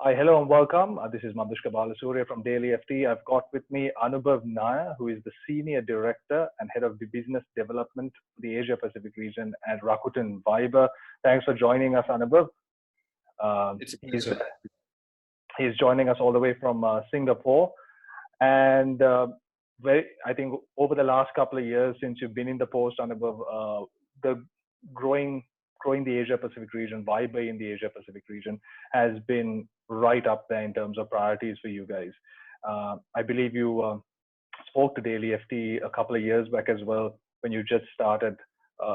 Hi, hello and welcome. This is Madhushka Balasuriya from Daily FT. I've got with me Anubhav Nair, who is the Senior Director and Head of the Business Development for the Asia Pacific region at Rakuten Viber. Thanks for joining us, Anubhav. It's a pleasure. He's joining us all the way from Singapore. And I think over the last couple of years since you've been in the post, Anubhav, the growing the Asia Pacific region, Viber in the Asia Pacific region has been right up there in terms of priorities for you guys. I believe you spoke to Daily FT a couple of years back as well when you just started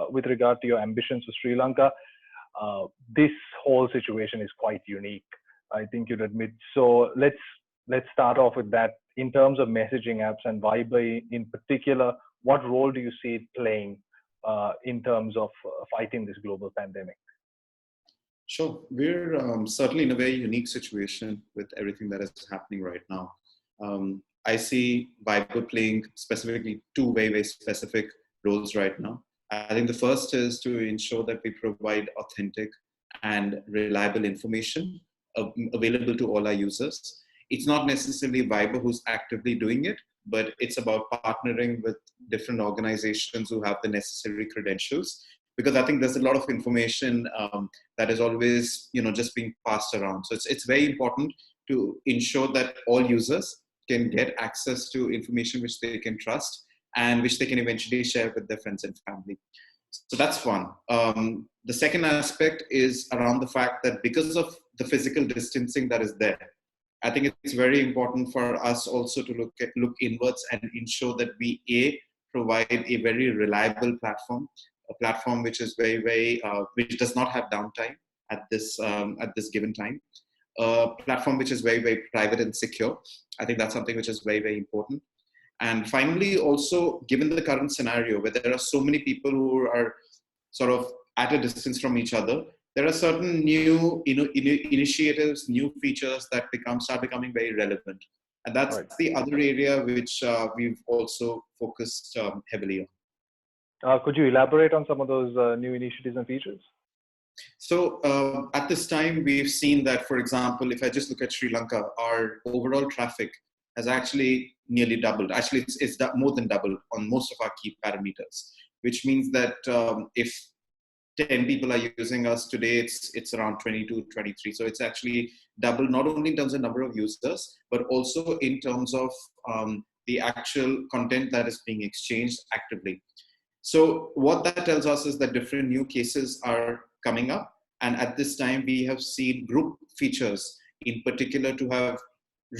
with regard to your ambitions for Sri Lanka. This whole situation is quite unique, I think you'd admit. So let's start off with that. In terms of messaging apps and Viber in particular, what role do you see it playing in terms of fighting this global pandemic? Sure. We're certainly in a very unique situation with everything that is happening right now. I see Viber playing specifically two very specific roles right now. I think the first is to ensure that we provide authentic and reliable information available to all our users. It's not necessarily Viber who's actively doing it, but it's about partnering with different organizations who have the necessary credentials. Because I think there's a lot of information that is always, just being passed around. So it's very important to ensure that all users can get access to information which they can trust and which they can eventually share with their friends and family. So that's one. The second aspect is around the fact that because of the physical distancing that is there, I think it's very important for us also to look inwards and ensure that we provide a very reliable platform, a platform which is which does not have downtime at this given time, a platform which is very private and secure. I think that's something which is very important. And finally, also given the current scenario where there are so many people who are sort of at a distance from each other, there are certain new initiatives, new features that start becoming very relevant. And that's right. The other area which we've also focused heavily on. Could you elaborate on some of those new initiatives and features? So at this time, we've seen that, for example, if I just look at Sri Lanka, our overall traffic has actually nearly doubled. Actually, it's more than doubled on most of our key parameters, which means that if 10 people are using us today, it's around 22, 23. So it's actually double, not only in terms of number of users, but also in terms of the actual content that is being exchanged actively. So what that tells us is that different new cases are coming up. And at this time, we have seen group features in particular to have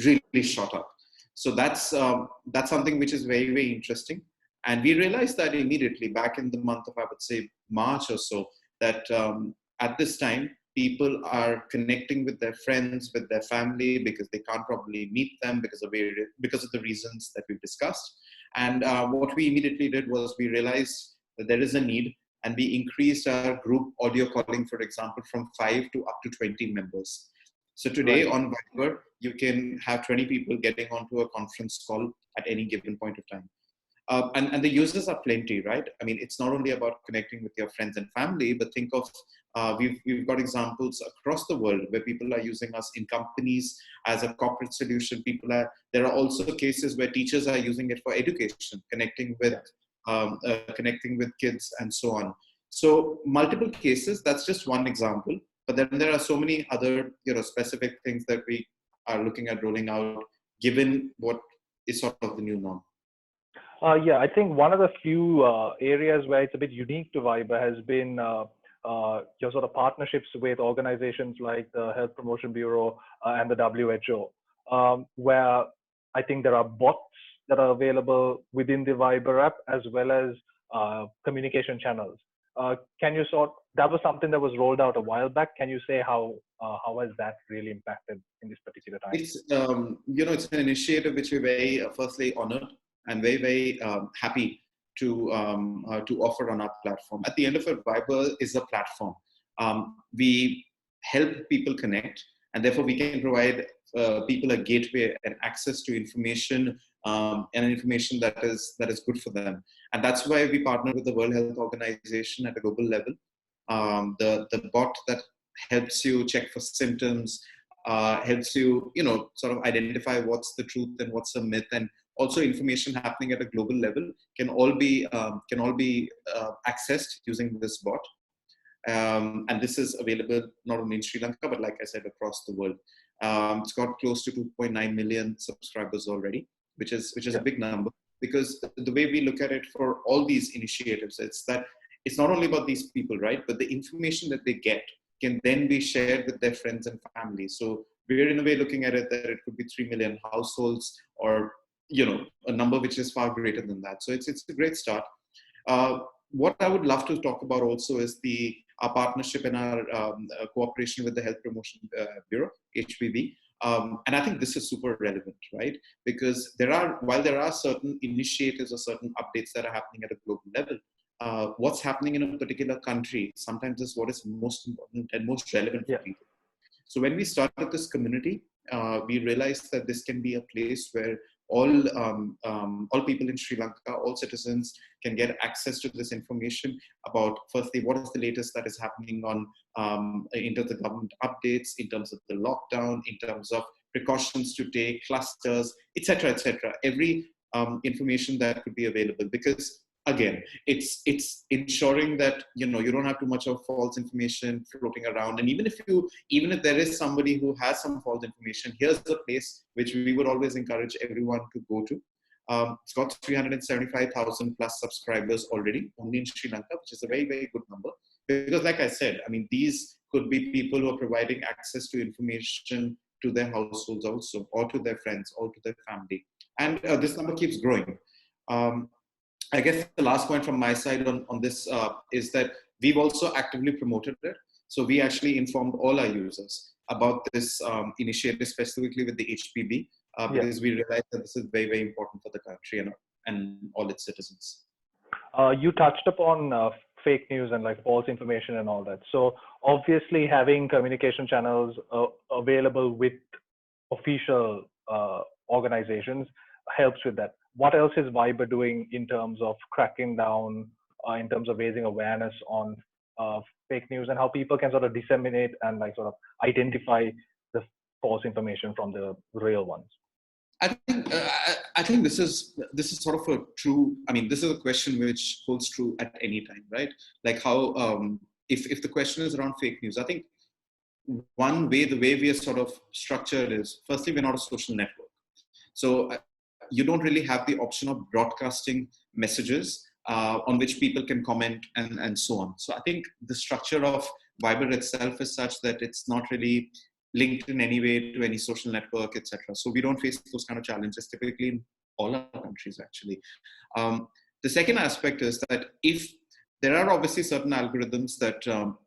really shot up. So that's something which is very interesting. And we realized that immediately back in the month of, I would say, March or so, that at this time, people are connecting with their friends, with their family, because they can't probably meet them because of the reasons that we've discussed. And what we immediately did was we realized that there is a need, and we increased our group audio calling, for example, from 5 to up to 20 members. So today on Viber, you can have 20 people getting onto a conference call at any given point of time. And the users are plenty, right? I mean, it's not only about connecting with your friends and family, but think of, we've got examples across the world where people are using us in companies as a corporate solution. There are also cases where teachers are using it for education, connecting with kids and so on. So multiple cases, that's just one example. But then there are so many other, specific things that we are looking at rolling out, given what is sort of the new norm. Yeah, I think one of the few areas where it's a bit unique to Viber has been your sort of partnerships with organizations like the Health Promotion Bureau and the WHO, where I think there are bots that are available within the Viber app as well as communication channels. That was something that was rolled out a while back. Can you say how has that really impacted in this particular time? It's it's an initiative which we're very firstly honored and very happy to offer on our platform. At the end of it, Viber is a platform. We help people connect, and therefore we can provide people a gateway and access to information and information that is good for them. And that's why we partner with the World Health Organization at a global level. The bot that helps you check for symptoms, helps you, sort of identify what's the truth and what's a myth, and also information happening at a global level can all be accessed using this bot. And this is available not only in Sri Lanka, but like I said, across the world. It's got close to 2.9 million subscribers already, which is a big number. Because the way we look at it for all these initiatives, it's that it's not only about these people, right? But the information that they get can then be shared with their friends and family. So we're in a way looking at it that it could be 3 million households, or a number which is far greater than that. So it's a great start. What I would love to talk about also is our partnership and our cooperation with the Health Promotion Bureau, HPB. And I think this is super relevant, right? Because while there are certain initiatives or certain updates that are happening at a global level, what's happening in a particular country sometimes is what is most important and most relevant for people. So when we started this community, we realized that this can be a place where all people in Sri Lanka, all citizens can get access to this information about, firstly, what is the latest that is happening in terms of government updates, in terms of the lockdown, in terms of precautions to take, clusters, etc., etc. Every information that could be available, because again, it's ensuring that you don't have too much of false information floating around. And even if there is somebody who has some false information, here's a place which we would always encourage everyone to go to. It's got 375,000 plus subscribers already, only in Sri Lanka, which is a very, very good number. Because like I said, I mean, these could be people who are providing access to information to their households also, or to their friends, or to their family. And this number keeps growing. I guess the last point from my side on this is that we've also actively promoted it. So we actually informed all our users about this initiative, specifically with the HPB, because we realized that this is very, very important for the country and all its citizens. You touched upon fake news and like false information and all that. So obviously having communication channels available with official organizations helps with that. What else is Viber doing in terms of cracking down, in terms of raising awareness on fake news, and how people can sort of disseminate and like sort of identify the false information from the real ones? I think this is sort of a true. I mean, this is a question which holds true at any time, right? Like how if the question is around fake news, I think the way we are sort of structured is, firstly, we're not a social network, so you don't really have the option of broadcasting messages on which people can comment and so on. So I think the structure of Viber itself is such that it's not really linked in any way to any social network, etc. So we don't face those kind of challenges typically in all our countries, actually. The second aspect is that if there are obviously certain algorithms that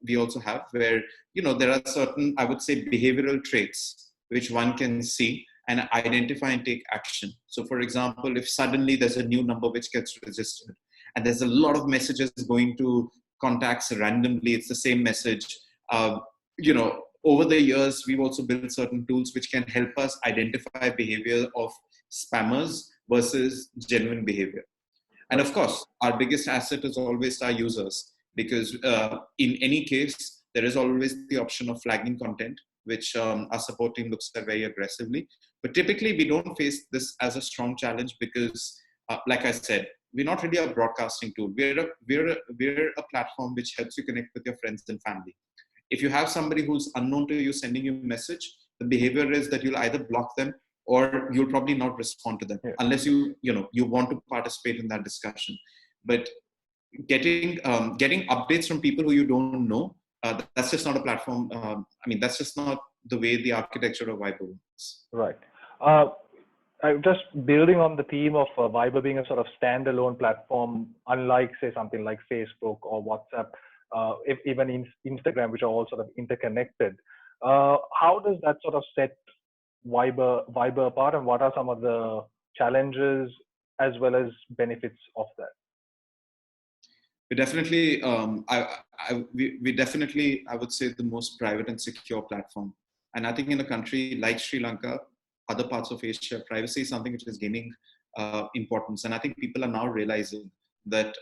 we also have where, there are certain, I would say, behavioral traits which one can see and identify and take action. So for example, if suddenly there's a new number which gets registered and there's a lot of messages going to contacts randomly, it's the same message, over the years, we've also built certain tools which can help us identify behavior of spammers versus genuine behavior. And of course, our biggest asset is always our users, because in any case, there is always the option of flagging content, which our support team looks at very aggressively. But typically, we don't face this as a strong challenge because, like I said, we're not really a broadcasting tool. We're a platform which helps you connect with your friends and family. If you have somebody who's unknown to you sending you a message, the behavior is that you'll either block them or you'll probably not respond to them unless you want to participate in that discussion. But getting updates from people who you don't know, that's just not a platform. That's just not the way the architecture of Viber works. Right. I'm just building on the theme of Viber being a sort of standalone platform, unlike, say, something like Facebook or WhatsApp, even Instagram, which are all sort of interconnected. How does that sort of set Viber apart, and what are some of the challenges as well as benefits of that? We definitely, we definitely, I would say, the most private and secure platform. And I think in a country like Sri Lanka, other parts of Asia, privacy is something which is gaining importance. And I think people are now realizing that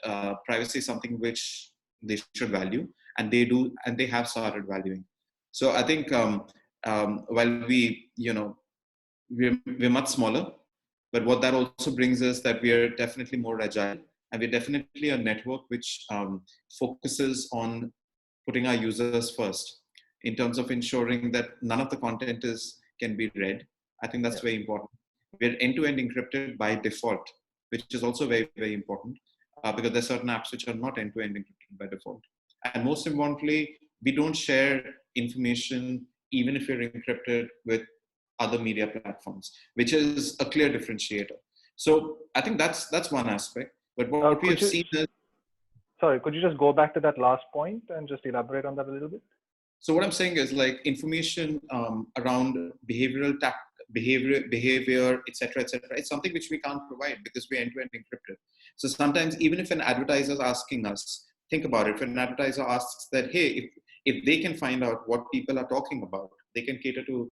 privacy is something which they should value, and they do, and they have started valuing. So I think while we're much smaller, but what that also brings is that we are definitely more agile, and we're definitely a network which focuses on putting our users first in terms of ensuring that none of the content can be read. I think that's very important. We're end-to-end encrypted by default, which is also very, very important because there's certain apps which are not end-to-end encrypted by default. And most importantly, we don't share information even if you're encrypted with other media platforms, which is a clear differentiator. So I think that's one aspect. But what we have seen is... Sorry, could you just go back to that last point and just elaborate on that a little bit? So what I'm saying is like information around behavior, etc., etc. It's something which we can't provide because we're end-to-end encrypted. So sometimes even if an advertiser is asking us, think about it. If an advertiser asks that, hey, if they can find out what people are talking about, they can cater to,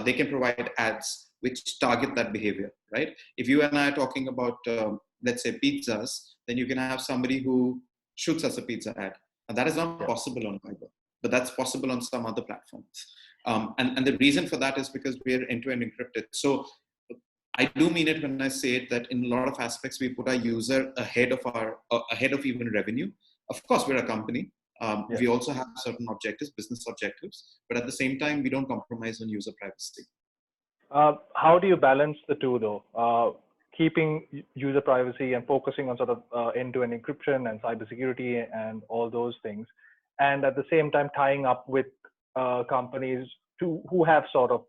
they can provide ads which target that behavior, right? If you and I are talking about, let's say, pizzas, then you can have somebody who shoots us a pizza ad. And that is not possible on Fiverr, but that's possible on some other platforms. And the reason for that is because we are end-to-end encrypted. So I do mean it when I say it that in a lot of aspects, we put our user ahead of even revenue. Of course, we're a company. We also have certain objectives, business objectives, but at the same time, we don't compromise on user privacy. How do you balance the two though? Keeping user privacy and focusing on sort of end-to-end encryption and cybersecurity and all those things, and at the same time tying up with companies who have sort of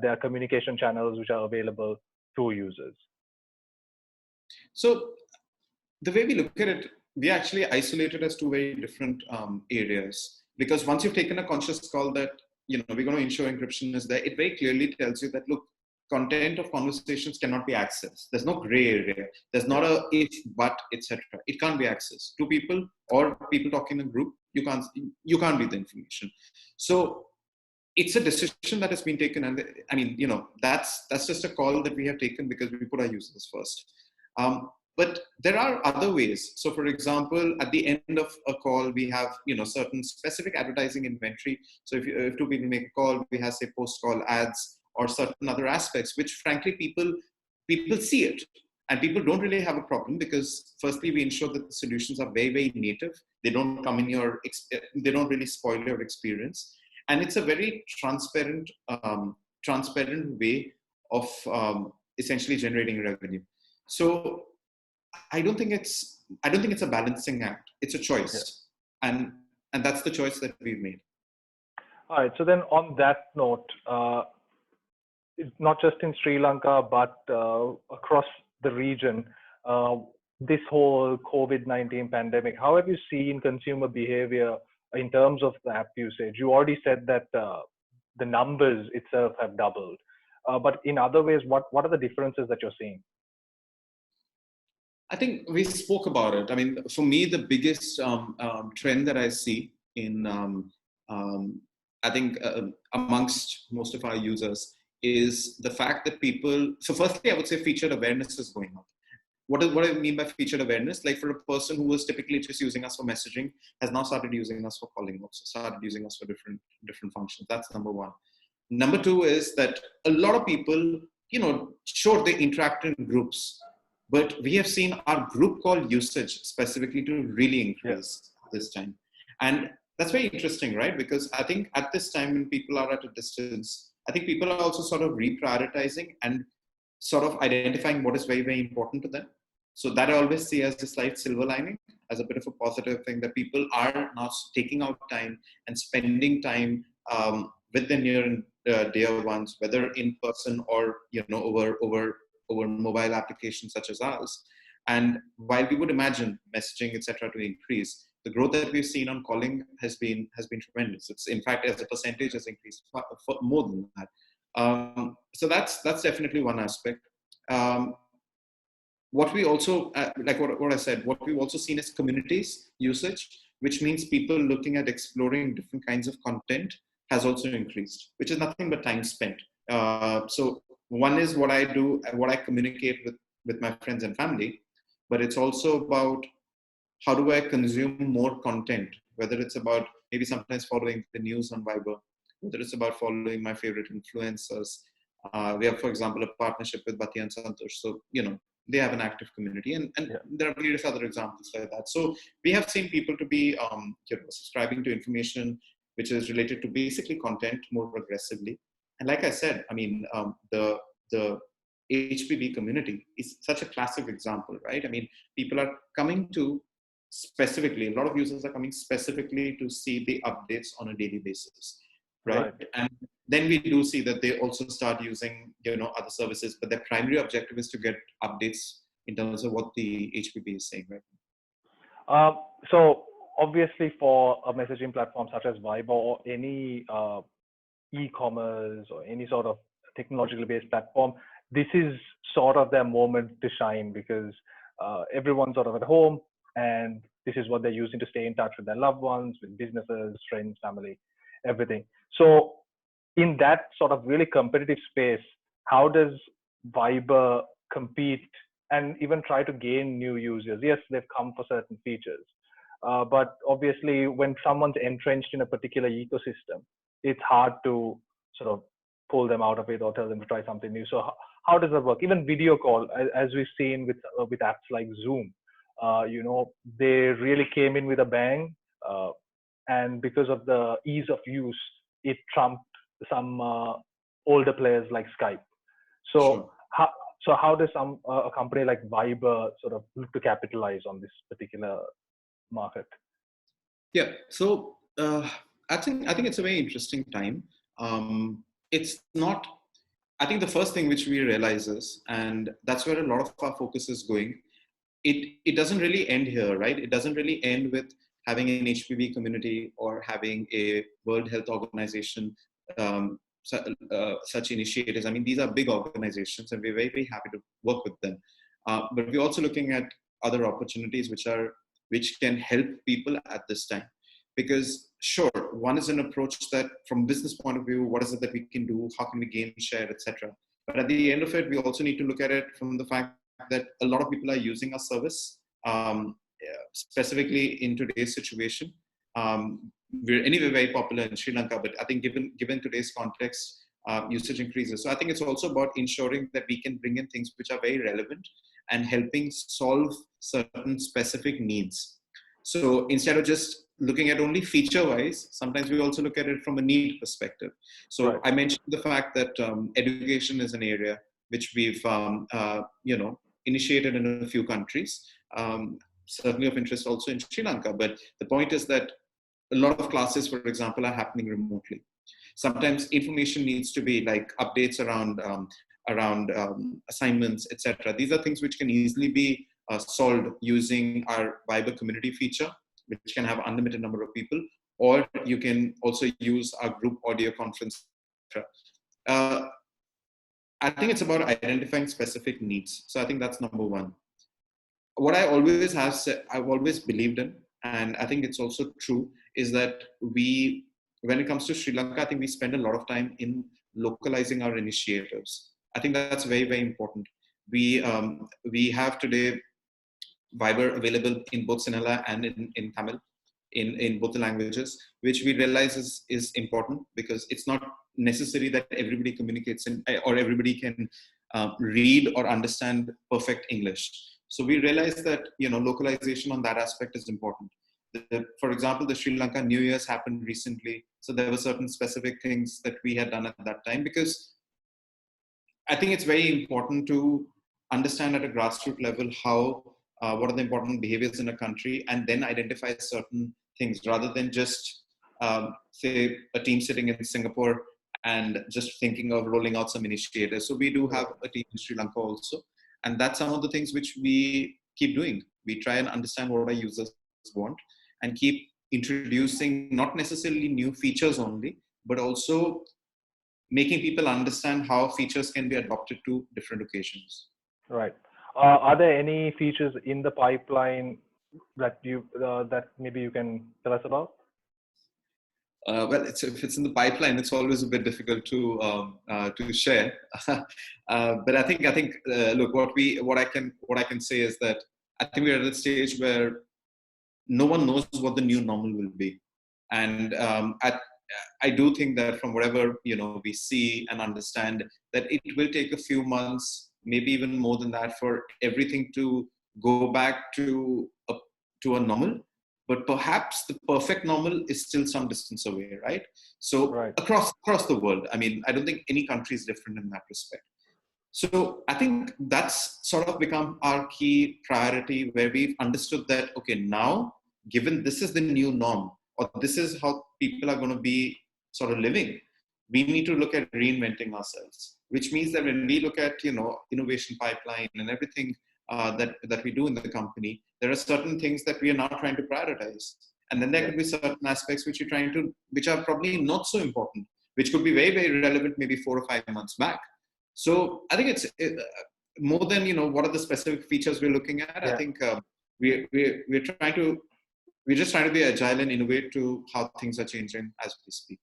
their communication channels which are available to users. So the way we look at it, we actually isolated as two very different areas, because once you've taken a conscious call that we're going to ensure encryption is there, it very clearly tells you that, look, content of conversations cannot be accessed. There's no gray area. There's not a if, but, etc. It can't be accessed. Two people or people talking in a group, you can't read the information. So it's a decision that has been taken, and I mean, that's just a call that we have taken because we put our users first. But there are other ways. So, for example, at the end of a call, we have certain specific advertising inventory. So, if two people make a call, we have, say, post-call ads or certain other aspects, which frankly people see it, and people don't really have a problem because firstly we ensure that the solutions are very, very native. They don't come in they don't really spoil your experience, and it's a very transparent way of essentially generating revenue. So I don't think it's a balancing act. It's a choice, and that's the choice that we've made. All right. So then, on that note, not just in Sri Lanka, but across the region, this whole COVID-19 pandemic, how have you seen consumer behavior in terms of the app usage? You already said that the numbers itself have doubled, but in other ways, what are the differences that you're seeing? I think we spoke about it. I mean, for me, the biggest trend that I see in, I think, amongst most of our users is the fact that people, so firstly, I would say featured awareness is going up. What do I mean by featured awareness? Like for a person who was typically just using us for messaging, has now started using us for calling, also started using us for different functions. That's number one. Number two is that a lot of people, sure, they interact in groups, but we have seen our group call usage specifically to really increase this time. And that's very interesting, right? Because I think at this time when people are at a distance, I think people are also sort of reprioritizing and sort of identifying what is very, very important to them. So that I always see as a slight silver lining, as a bit of a positive thing, that people are now taking out time and spending time with their near and dear ones, whether in person or over mobile applications such as ours. And while we would imagine messaging, etc., to increase, the growth that we've seen on calling has been tremendous. It's, in fact, as a percentage, has increased for more than that. So that's definitely one aspect. What we also, like what I said, what we've also seen is communities usage, which means people looking at exploring different kinds of content has also increased, which is nothing but time spent. So one is what I do, what I communicate with my friends and family, but it's also about how do I consume more content, whether it's about maybe sometimes following the news on Viber, whether it's about following my favorite influencers. We have, for example, a partnership with Bati and Santosh. So, they have an active community, and Yeah. there are various other examples like that. So we have seen people to be subscribing to information which is related to basically content more aggressively. And like I said, I mean, the HPV community is such a classic example, right? I mean, people are coming to specifically, a lot of users are coming specifically to see the updates on a daily basis, right? And then we do see that they also start using, other services, but their primary objective is to get updates in terms of what the HPP is saying, right? So obviously for a messaging platform such as Viber or any e-commerce or any sort of technologically based platform, this is sort of their moment to shine because everyone's sort of at home and this is what they're using to stay in touch with their loved ones, with businesses, friends, family, everything. So in that sort of really competitive space, how does Viber compete and even try to gain new users? Yes, they've come for certain features, but obviously when someone's entrenched in a particular ecosystem, it's hard to sort of pull them out of it or tell them to try something new. So how does that work? Even video call, as we've seen with apps like Zoom, they really came in with a bang, and because of the ease of use, it trumped some older players like Skype. So Sure. how does a company like Viber sort of look to capitalize on this particular market? Yeah. So I think it's a very interesting time. It's not. I think the first thing which we realize is, and that's where a lot of our focus is going. It doesn't really end here, right? It doesn't really end with having an HPV community or having a World Health Organization such initiatives. I mean, these are big organizations, and we're very, very happy to work with them. But we're also looking at other opportunities which can help people at this time. Because sure, one is an approach that, from business point of view, what is it that we can do? How can we gain share, etc. But at the end of it, we also need to look at it from the fact that a lot of people are using our service, specifically in today's situation. We're anyway very popular in Sri Lanka, but I think given today's context, usage increases. So I think it's also about ensuring that we can bring in things which are very relevant and helping solve certain specific needs. So instead of just looking at only feature-wise, sometimes we also look at it from a need perspective. So Right. I mentioned the fact that education is an area which we've initiated in a few countries, certainly of interest also in Sri Lanka. But the point is that a lot of classes, for example, are happening remotely. Sometimes information needs to be like updates around assignments, etc. These are things which can easily be solved using our Viber community feature, which can have unlimited number of people, or you can also use our group audio conference, etc. I think it's about identifying specific needs. So I think that's number one. What I always have said, I've always believed in, and I think it's also true, is that when it comes to Sri Lanka, I think we spend a lot of time in localizing our initiatives. I think that's very, very important. We have today Viber available in both Sinhala and in Tamil, in both the languages, which we realize is important because it's not necessary that everybody communicates or everybody can read or understand perfect English. So we realize that localization on that aspect is important. For example, the Sri Lanka New Year's happened recently, so there were certain specific things that we had done at that time, because I think it's very important to understand at a grassroots level what are the important behaviors in a country, and then identify certain things rather than just say a team sitting in Singapore and just thinking of rolling out some initiatives. So we do have a team in Sri Lanka also, and that's some of the things which we keep doing. We try and understand what our users want and keep introducing not necessarily new features only, but also making people understand how features can be adopted to different occasions. Right. Are there any features in the pipeline that that maybe you can tell us about? Well, if it's in the pipeline, it's always a bit difficult to share. But I think look, what I can say is that I think we're at a stage where no one knows what the new normal will be, and I do think that from whatever, we see and understand, that it will take a few months, maybe even more than that, for everything to go back to a normal. But perhaps the perfect normal is still some distance away, right? So Right. across the world, I mean, I don't think any country is different in that respect. So I think that's sort of become our key priority, where we've understood that, okay, now, given this is the new norm, or this is how people are going to be sort of living, we need to look at reinventing ourselves, which means that when we look at, innovation pipeline and everything that we do in the company, there are certain things that we are now trying to prioritize. And then there could be certain aspects which are probably not so important, which could be very, very relevant maybe 4 or 5 months back. So I think it's more than, what are the specific features we're looking at. Yeah. I think we're just trying to be agile and innovate to how things are changing as we speak.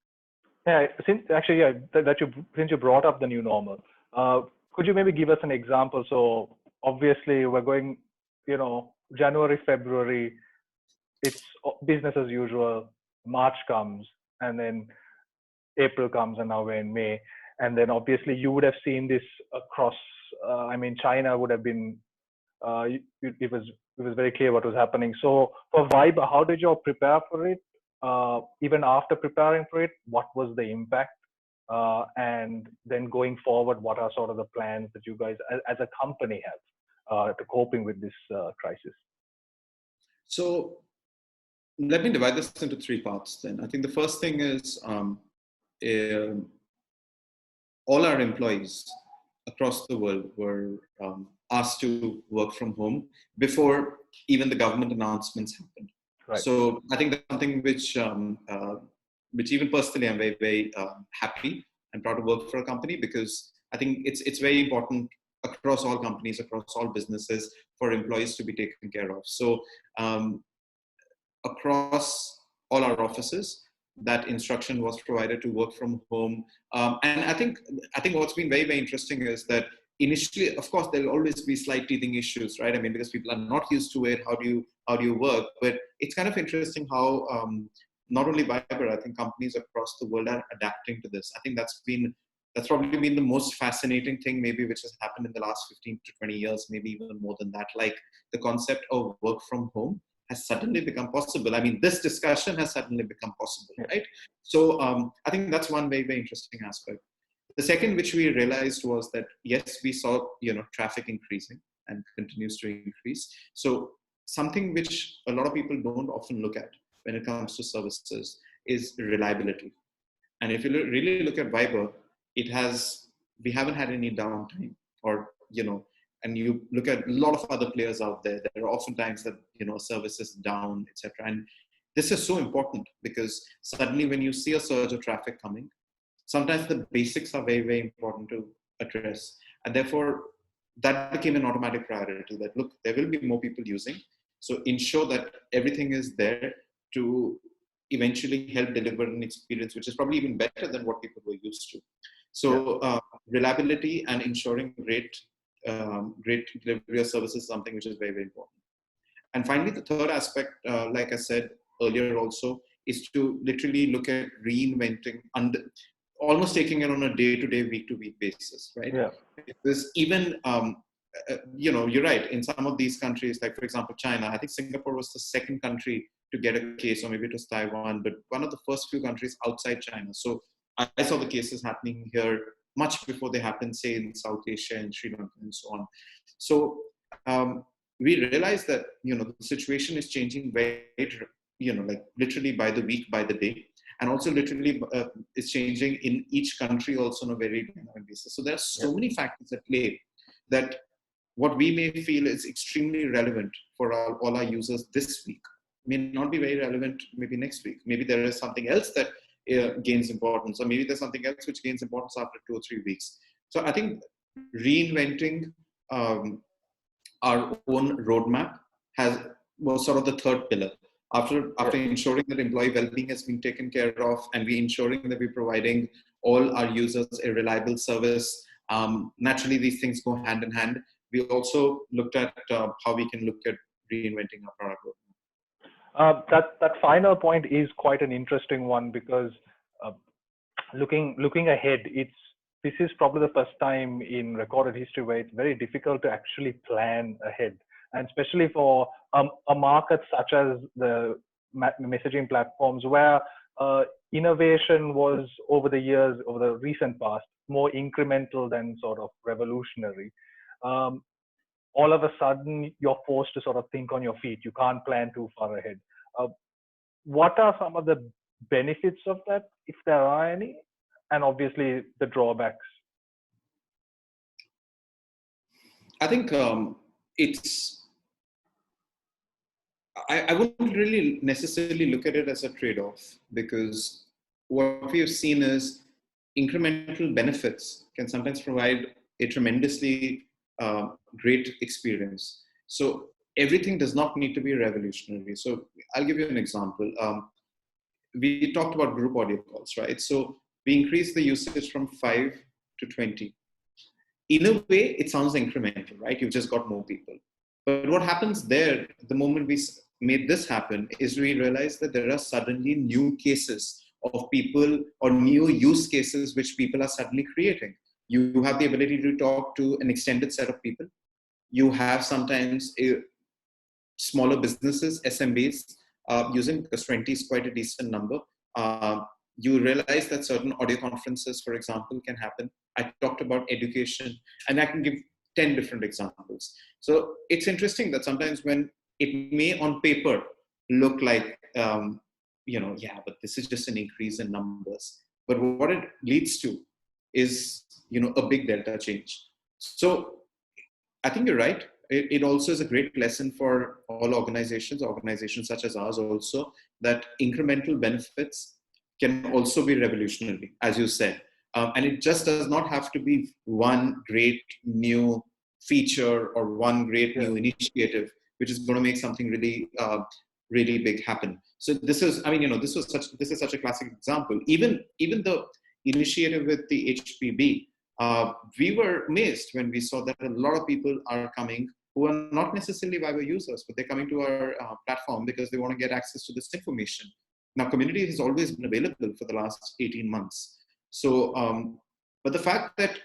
Yeah, since you brought up the new normal, could you maybe give us an example? So obviously we're going, January, February, it's business as usual. March comes, and then April comes, and now we're in May. And then obviously you would have seen this across. China would have been. It was very clear what was happening. So for Vibe, how did you all prepare for it? Even after preparing for it, what was the impact? And then going forward, what are sort of the plans that you guys as a company have to coping with this crisis? So let me divide this into three parts then. I think the first thing is all our employees across the world were asked to work from home before even the government announcements happened. Right. So I think that's something which even personally I'm very, very happy and proud to work for a company, because I think it's very important across all companies, across all businesses, for employees to be taken care of. So across all our offices, that instruction was provided to work from home. And I think what's been very, very interesting is that initially, of course, there'll always be slight teething issues, right? I mean, because people are not used to it. How do you work? But it's kind of interesting how not only Viber, I think companies across the world are adapting to this. I think that's probably been the most fascinating thing, maybe, which has happened in the last 15 to 20 years, maybe even more than that. Like the concept of work from home has suddenly become possible. I mean, this discussion has suddenly become possible, right? So I think that's one very, very interesting aspect. The second, which we realized, was that yes, we saw traffic increasing and continues to increase. So something which a lot of people don't often look at when it comes to services is reliability. And if you really look at Viber, we haven't had any downtime, or and you look at a lot of other players out there, there are often times that service is down, etc. And this is so important, because suddenly when you see a surge of traffic coming, sometimes the basics are very, very important to address. And therefore, that became an automatic priority, that look, there will be more people using, so ensure that everything is there to eventually help deliver an experience which is probably even better than what people were used to. So reliability and ensuring great delivery of services is something which is very, very important. And finally, the third aspect, like I said earlier also, is to literally look at reinventing, almost taking it on a day-to-day, week-to-week basis, right? Yeah. Because even, you're right, in some of these countries, like for example, China, I think Singapore was the second country to get a case, or maybe it was Taiwan, but one of the first few countries outside China. So I saw the cases happening here much before they happened, say, in South Asia and Sri Lanka and so on. So we realized that, the situation is changing very, like literally by the week, by the day. And also literally it's changing in each country also on a very dynamic basis. So there are so many factors at play that what we may feel is extremely relevant for all our users this week may not be very relevant maybe next week. Maybe there is something else that gains importance, or maybe there's something else which gains importance after 2 or 3 weeks. So I think reinventing our own roadmap was sort of the third pillar. After ensuring that employee well-being has been taken care of, and we ensuring that we're providing all our users a reliable service, naturally these things go hand in hand. We also looked at how we can look at reinventing our product roadmap. That final point is quite an interesting one, because looking ahead, this is probably the first time in recorded history where it's very difficult to actually plan ahead, and especially for a market such as the messaging platforms, where innovation was over the years, over the recent past, more incremental than sort of revolutionary. Um, all of a sudden, you're forced to sort of think on your feet. You can't plan too far ahead. Uh, what are some of the benefits of that, if there are any, and obviously the drawbacks? I think I wouldn't really necessarily look at it as a trade-off, because what we have seen is incremental benefits can sometimes provide a tremendously great experience. So everything does not need to be revolutionary. So I'll give you an example. We talked about group audio calls, right? So we increased the usage from 5 to 20. In a way, it sounds incremental, right? You've just got more people. But what happens there, the moment we made this happen, is we realized that there are suddenly new cases of people, or new use cases which people are suddenly creating. You have the ability to talk to an extended set of people. You have sometimes smaller businesses, SMBs, using, because 20 is quite a decent number. You realize that certain audio conferences, for example, can happen. I talked about education, and I can give 10 different examples. So it's interesting that sometimes when it may on paper look like, yeah, but this is just an increase in numbers. But what it leads to is, a big delta change. So I think you're right. It also is a great lesson for all organizations such as ours also, that incremental benefits can also be revolutionary, as you said. And it just does not have to be one great new feature or one great new initiative, which is going to make something really, really big happen. So this is, this is such a classic example. Even the initiative with the HPB, we were amazed when we saw that a lot of people are coming who are not necessarily Viber users, but they're coming to our platform because they want to get access to this information. Now, community has always been available for the last 18 months. So, but the fact that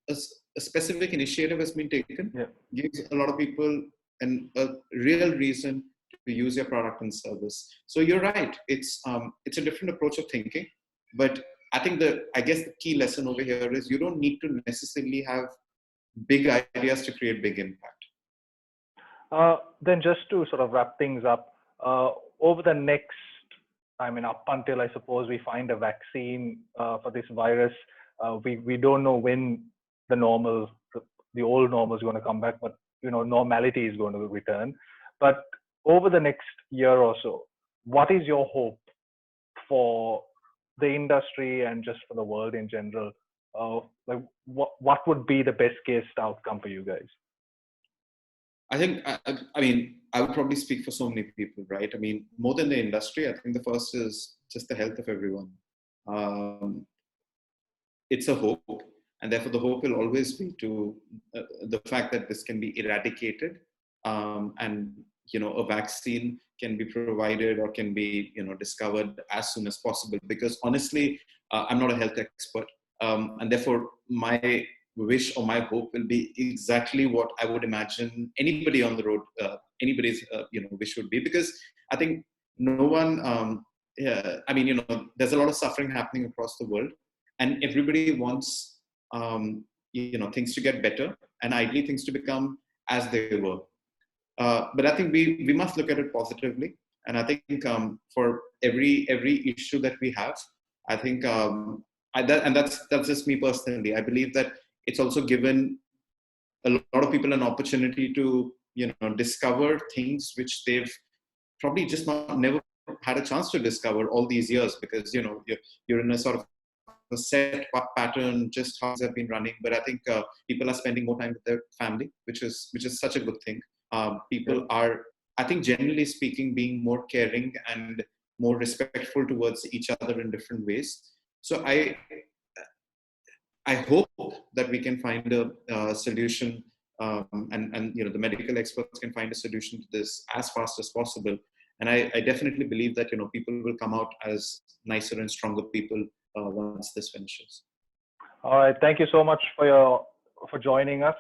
a specific initiative has been taken gives a lot of people a real reason to use your product and service. So you're right. It's a different approach of thinking, but I think the key lesson over here is you don't need to necessarily have big ideas to create big impact. Then just to sort of wrap things up, over the next, up until I suppose we find a vaccine for this virus, we don't know when the old normal is going to come back, but normality is going to return. But over the next year or so, what is your hope for the industry and just for the world in general? What would be the best case outcome for you guys? I think, I would probably speak for so many people, right? More than the industry, I think the first is just the health of everyone. It's a hope, and therefore the hope will always be to the fact that this can be eradicated, and a vaccine can be provided or can be discovered as soon as possible. Because honestly, I'm not a health expert, and therefore my wish or my hope will be exactly what I would imagine anybody on the road, anybody's wish would be. Because I think no one, there's a lot of suffering happening across the world, and everybody wants things to get better, and ideally things to become as they were. But I think we must look at it positively, and I think for every issue that we have, I think that's just me personally. I believe that it's also given a lot of people an opportunity to discover things which they've probably just never had a chance to discover all these years, because you're in a sort of a set pattern, just how things have been running. But I think people are spending more time with their family, which is such a good thing. People are, I think, generally speaking, being more caring and more respectful towards each other in different ways. So I hope that we can find a solution, and the medical experts can find a solution to this as fast as possible. And I definitely believe that people will come out as nicer and stronger people once this finishes. All right. Thank you so much for joining us.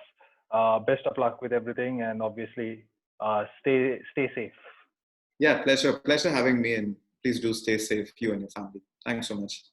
Best of luck with everything, and obviously stay safe. Yeah, pleasure having me, and please do stay safe, you and your family. Thanks so much.